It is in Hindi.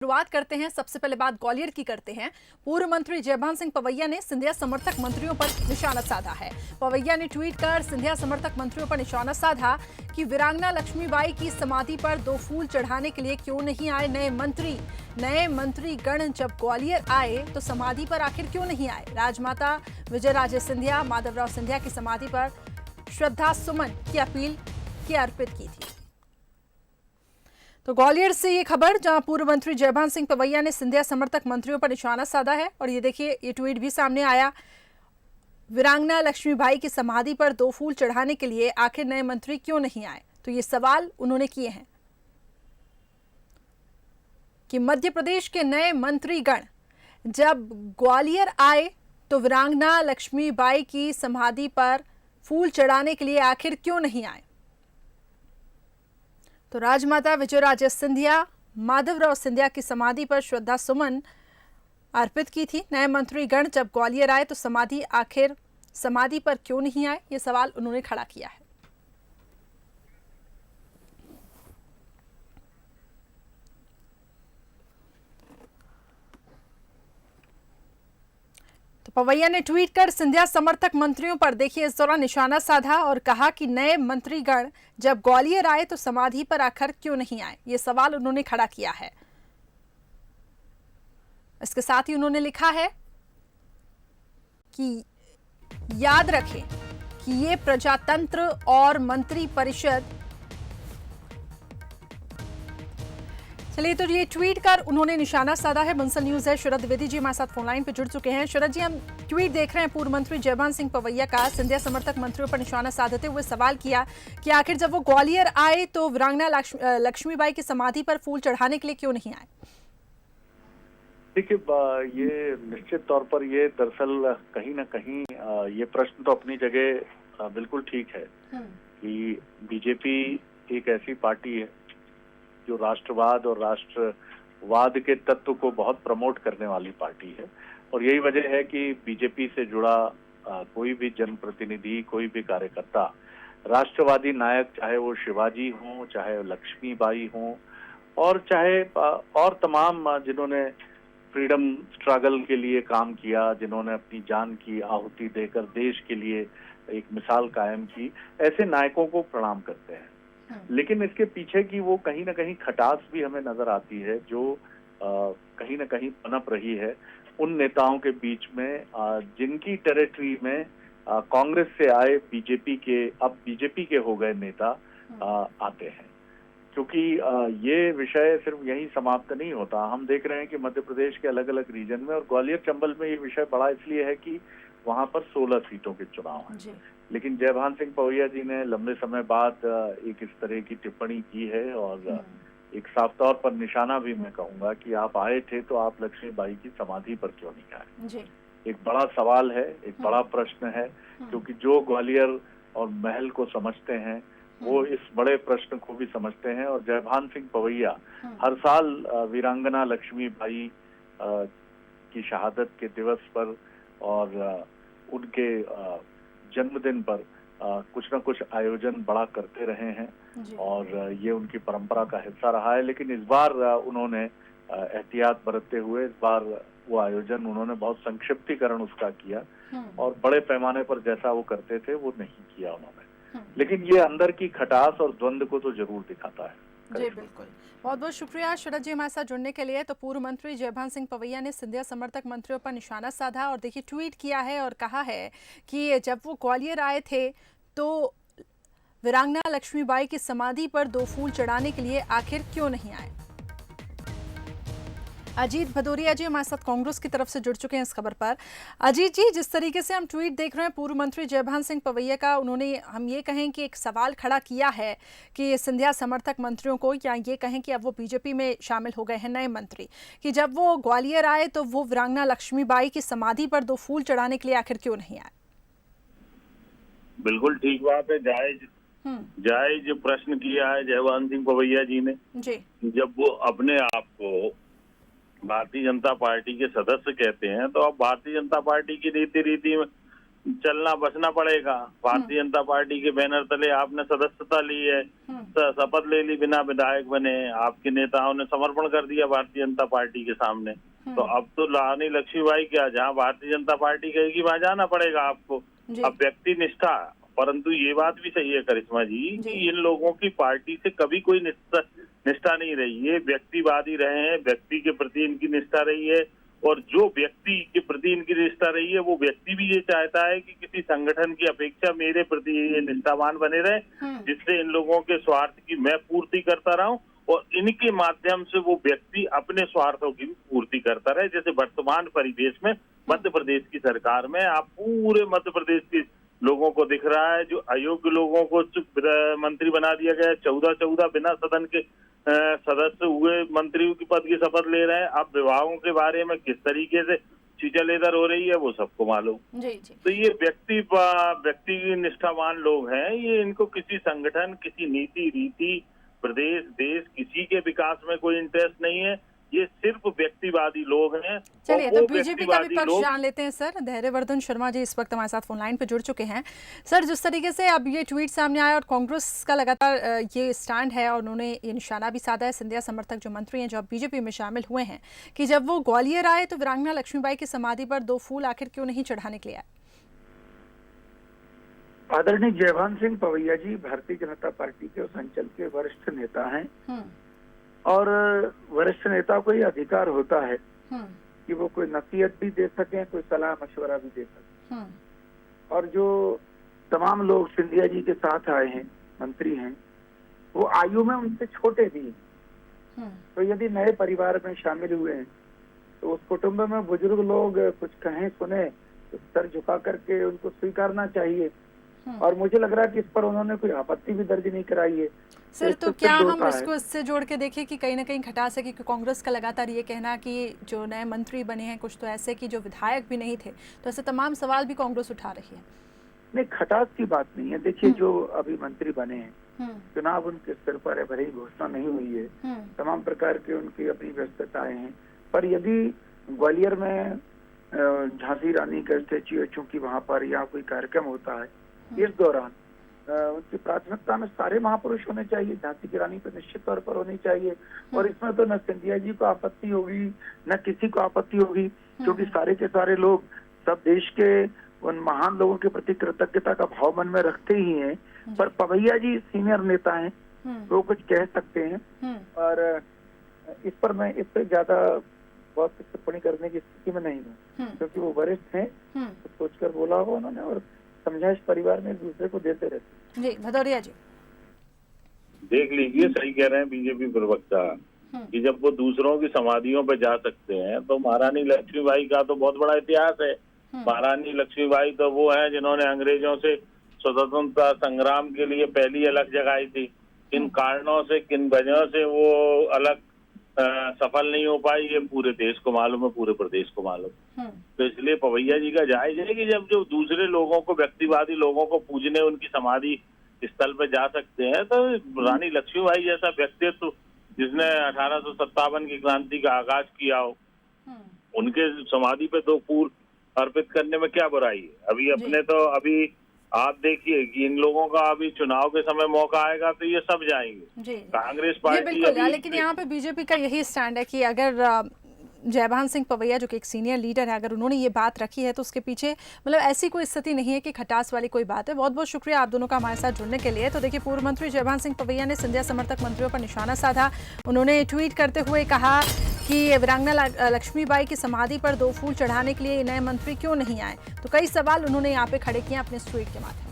शुरुआत करते हैं। सबसे पहले बात ग्वालियर की करते हैं। पूर्व मंत्री जयभान सिंह पवैया ने सिंधिया समर्थक मंत्रियों पर निशाना साधा है। पवैया ने ट्वीट कर सिंधिया समर्थक मंत्रियों पर निशाना साधा कि वीरांगना लक्ष्मीबाई की समाधि पर 2 फूल चढ़ाने के लिए क्यों नहीं आए नए मंत्री गण जब ग्वालियर आए तो समाधि पर आखिर क्यों नहीं आए। राजमाता विजयराजे सिंधिया माधवराव सिंधिया की समाधि पर श्रद्धा सुमन की अपील की अर्पित की थी। तो ग्वालियर से ये खबर, जहां पूर्व मंत्री जयभान सिंह पवैया ने सिंधिया समर्थक मंत्रियों पर निशाना साधा है। और ये देखिए, ये ट्वीट भी सामने आया। वीरांगना लक्ष्मीबाई की समाधि पर 2 फूल चढ़ाने के लिए आखिर नए मंत्री क्यों नहीं आए, तो ये सवाल उन्होंने किए हैं कि मध्य प्रदेश के नए मंत्रीगण जब ग्वालियर आए तो वीरांगना लक्ष्मीबाई की समाधि पर फूल चढ़ाने के लिए आखिर क्यों नहीं आए। तो राजमाता विजयराजे सिंधिया माधवराव सिंधिया की समाधि पर श्रद्धा सुमन अर्पित की थी। नए मंत्रीगण जब ग्वालियर आए तो समाधि पर क्यों नहीं आए, ये सवाल उन्होंने खड़ा किया है। तो पवैया ने ट्वीट कर सिंधिया समर्थक मंत्रियों पर देखिए इस दौरान निशाना साधा और कहा कि नए मंत्रीगण जब ग्वालियर आए तो समाधि पर आखिर क्यों नहीं आए, ये सवाल उन्होंने खड़ा किया है। इसके साथ ही उन्होंने लिखा है कि याद रखें कि ये प्रजातंत्र और मंत्री परिषद। चलिए, तो ये ट्वीट कर उन्होंने निशाना साधा है। बंसल न्यूज है, शरद द्विवेदी जी हमारे साथ फोन लाइन पे जुड़ चुके हैं। शरद जी, हम ट्वीट देख रहे हैं पूर्व मंत्री जयभान सिंह पवैया का। सिंधिया समर्थक मंत्रियों पर निशाना साधते हुए सवाल किया कि आखिर जब वो ग्वालियर आए तो वीरांगना लक्ष्मीबाई की समाधि पर फूल चढ़ाने के लिए क्यों नहीं आए। देखिए, ये निश्चित तौर पर ये दरअसल कहीं ना कहीं ये प्रश्न तो अपनी जगह बिल्कुल ठीक है कि बीजेपी एक ऐसी पार्टी है जो राष्ट्रवाद और राष्ट्रवाद के तत्व को बहुत प्रमोट करने वाली पार्टी है। और यही वजह है कि बीजेपी से जुड़ा कोई भी जनप्रतिनिधि, कोई भी कार्यकर्ता, राष्ट्रवादी नायक, चाहे वो शिवाजी हों, चाहे लक्ष्मीबाई हों, और चाहे और तमाम जिन्होंने फ्रीडम स्ट्रगल के लिए काम किया, जिन्होंने अपनी जान की आहुति देकर देश के लिए एक मिसाल कायम की, ऐसे नायकों को प्रणाम करते हैं। लेकिन इसके पीछे की वो कहीं ना कहीं खटास भी हमें नजर आती है जो कहीं ना कहीं पनप रही है उन नेताओं के बीच में जिनकी टेरिटरी में कांग्रेस से आए अब बीजेपी के हो गए नेता आते हैं। क्योंकि ये विषय सिर्फ यहीं समाप्त नहीं होता। हम देख रहे हैं कि मध्य प्रदेश के अलग अलग रीजन में और ग्वालियर चंबल में ये विषय बड़ा इसलिए है कि वहां पर 16 सीटों के चुनाव हैं। लेकिन जयभान सिंह पवैया जी ने लंबे समय बाद एक इस तरह की टिप्पणी की है और एक साफ तौर पर निशाना भी मैं कहूंगा कि आप आए थे तो आप लक्ष्मीबाई की समाधि पर क्यों नहीं आए। एक बड़ा सवाल है, एक बड़ा प्रश्न है, क्योंकि जो ग्वालियर और महल को समझते हैं वो इस बड़े प्रश्न को भी समझते हैं। और जयभान सिंह पवैया हर साल वीरांगना लक्ष्मीबाई की शहादत के दिवस पर और उनके जन्मदिन पर कुछ न कुछ आयोजन बड़ा करते रहे हैं और ये उनकी परंपरा का हिस्सा रहा है। लेकिन इस बार उन्होंने एहतियात बरतते हुए इस बार वो आयोजन उन्होंने बहुत संक्षिप्तीकरण उसका किया और बड़े पैमाने पर जैसा वो करते थे वो नहीं किया उन्होंने। लेकिन ये अंदर की खटास और द्वंद्व को तो जरूर दिखाता है। जी बिल्कुल, बहुत बहुत शुक्रिया शरद जी हमारे साथ जुड़ने के लिए। तो पूर्व मंत्री जयभान सिंह पवैया ने सिंधिया समर्थक मंत्रियों पर निशाना साधा और देखिए ट्वीट किया है और कहा है कि जब वो ग्वालियर आए थे तो वीरांगना लक्ष्मीबाई की समाधि पर 2 फूल चढ़ाने के लिए आखिर क्यों नहीं आए। अजीत भदौरिया जी हमारे साथ कांग्रेस की तरफ से जुड़ चुके हैं इस खबर पर। अजीत जी, जिस तरीके से हम ट्वीट देख रहे हैं पूर्व मंत्री जयभान सिंह पवैया का, उन्होंने हम ये कहें कि एक सवाल खड़ा किया है कि सिंधिया समर्थक मंत्रियों को, या ये कहें कि अब वो बीजेपी में शामिल हो गए हैं नए मंत्री, कि जब वो ग्वालियर आए तो वो वीरांगना लक्ष्मीबाई की समाधि पर 2 फूल चढ़ाने के लिए आखिर क्यों नहीं आए। बिल्कुल ठीक बात है, जायज प्रश्न किया है जयभान सिंह पवैया जी ने। जब वो अपने आप को भारतीय जनता पार्टी के सदस्य कहते हैं तो अब भारतीय जनता पार्टी की रीति में चलना बचना पड़ेगा। भारतीय जनता पार्टी के बैनर तले आपने सदस्यता ली है शपथ ले ली बिना विधायक बने, आपके नेताओं ने समर्पण कर दिया भारतीय जनता पार्टी के सामने। तो अब तो रानी लक्ष्मीबाई क्या, जहाँ भारतीय जनता पार्टी कहेगी वहां जाना पड़ेगा आपको। अब व्यक्ति निष्ठा, परंतु ये बात भी सही है करिश्मा जी कि इन लोगों की पार्टी से कभी कोई निष्ठा नहीं रही है, व्यक्तिवादी रहे हैं, व्यक्ति के प्रति इनकी निष्ठा रही है। और जो व्यक्ति के प्रति इनकी निष्ठा रही है वो व्यक्ति भी ये चाहता है कि किसी संगठन की अपेक्षा मेरे प्रति ये निष्ठावान बने रहे, जिससे इन लोगों के स्वार्थ की मैं पूर्ति करता रहूं और इनके माध्यम से वो व्यक्ति अपने स्वार्थों की भी पूर्ति करता रहे। जैसे वर्तमान परिवेश में मध्य प्रदेश की सरकार में आप पूरे मध्य प्रदेश के लोगों को दिख रहा है, जो अयोग्य लोगों को मंत्री बना दिया गया है। 14 बिना सदन के सदस्य हुए मंत्रियों की पद की शपथ ले रहे हैं। अब विभागों के बारे में किस तरीके से चीचलेदर हो रही है वो सबको मालूम। जी। तो ये व्यक्ति निष्ठावान लोग हैं, ये इनको किसी संगठन, किसी नीति रीति, प्रदेश, देश, किसी के विकास में कोई इंटरेस्ट नहीं है। ये सिर्फ व्यक्तिवादी लोग हैं। चलिए, तो बीजेपी का भी पक्ष जान लेते हैं सर। धैर्यवर्धन शर्मा जी इस वक्त हमारे साथ फोन लाइन पे जुड़ चुके हैं। सर, जिस तरीके से अब ये ट्वीट सामने आया और कांग्रेस का लगातार ये स्टैंड है और उन्होंने ये निशाना भी साधा है सिंधिया समर्थक जो मंत्री हैं जो अब बीजेपी में शामिल हुए हैं कि जब वो ग्वालियर आए तो वीरांगना लक्ष्मीबाई की समाधि पर 2 फूल आखिर क्यों नहीं चढ़ाने के लिए आए? आदरणीय जयभान सिंह पवैया जी भारतीय जनता पार्टी के उस अंचल के वरिष्ठ नेता हैं और वरिष्ठ नेता को ये अधिकार होता है कि वो कोई नसीहत भी दे सकें, कोई सलाह मशवरा भी दे सकें। और जो तमाम लोग सिंधिया जी के साथ आए हैं, मंत्री हैं, वो आयु में उनसे छोटे भी हैं। तो यदि नए परिवार में शामिल हुए हैं तो उस कुटुंब में बुजुर्ग लोग कुछ कहें सुने तो सर झुका करके उनको स्वीकारना चाहिए। और मुझे लग रहा है कि इस पर उन्होंने कोई आपत्ति भी दर्ज नहीं कराई है। सर, तो क्या हम इसको इससे जोड़ के देखें कि कहीं ना कहीं खटास है, क्योंकि कांग्रेस का लगातार ये कहना कि जो नए मंत्री बने हैं कुछ तो ऐसे कि जो विधायक भी नहीं थे, तो ऐसे तमाम सवाल भी कांग्रेस उठा रही है। नहीं, खटास की बात नहीं है। देखिए, जो अभी मंत्री बने हैं, चुनाव उनके सिर पर है, भले ही घोषणा नहीं हुई है, तमाम प्रकार के उनकी अपनी व्यस्तताएं हैं। पर यदि ग्वालियर में झांसी रानी का स्टेच्यू है, चूंकि वहाँ पर या कोई कार्यक्रम होता है, इस दौरान उनकी प्राथमिकता में सारे महापुरुष होने चाहिए। झांसी की रानी पे निश्चित तौर पर होनी चाहिए। और इसमें तो न सिंधिया जी को आपत्ति होगी न किसी को आपत्ति होगी, क्योंकि सारे के सारे लोग सब देश के उन महान लोगों के प्रति कृतज्ञता का भाव मन में रखते ही हैं। पर पवैया जी सीनियर नेता हैं, वो कुछ कह सकते हैं और इस पर मैं इससे ज्यादा बहुत टिप्पणी करने की स्थिति में नहीं हूँ, क्योंकि वो वरिष्ठ हैं, तो सोचकर बोला होगा उन्होंने और समझाइश परिवार में एक दूसरे को देते रहते। जी, भदौरिया जी देख लीजिए, सही कह रहे हैं बीजेपी प्रवक्ता कि जब वो दूसरों की समाधियों पर जा सकते हैं तो महारानी लक्ष्मीबाई का तो बहुत बड़ा इतिहास है। महारानी लक्ष्मीबाई तो वो है जिन्होंने अंग्रेजों से स्वतंत्रता संग्राम के लिए पहली अलग जगाई थी। किन कारणों से, किन वजहों से वो अलग सफल नहीं हो पाई, ये पूरे देश को मालूम है, पूरे प्रदेश को मालूम। तो इसलिए पवैया जी का जायज है कि जब जो दूसरे लोगों को, व्यक्तिवादी लोगों को पूजने उनकी समाधि स्थल पे जा सकते हैं, तो रानी लक्ष्मीबाई जैसा व्यक्तित्व जिसने 1857 की क्रांति का आगाज किया हो, उनके समाधि पे 2 फूल अर्पित करने में क्या बुराई है। अभी अपने तो अभी आप देखिए कि इन लोगों का अभी चुनाव के समय मौका आएगा तो ये सब जाएंगे। कांग्रेस पार्टी लेकिन यहाँ पे बीजेपी का यही स्टैंड है कि अगर जयभान सिंह पवैया जो कि एक सीनियर लीडर है, अगर उन्होंने ये बात रखी है तो उसके पीछे मतलब ऐसी कोई स्थिति नहीं है कि खटास वाली कोई बात है। बहुत बहुत शुक्रिया आप दोनों का हमारे साथ जुड़ने के लिए। तो देखिए, पूर्व मंत्री जयभान सिंह पवैया ने सिंधिया समर्थक मंत्रियों पर निशाना साधा। उन्होंने ट्वीट करते हुए कहा कि वीरांगना लक्ष्मीबाई की समाधि पर 2 फूल चढ़ाने के लिए नए मंत्री क्यों नहीं आए। तो कई सवाल उन्होंने यहाँ पे खड़े किए अपने ट्वीट के माध्यम से।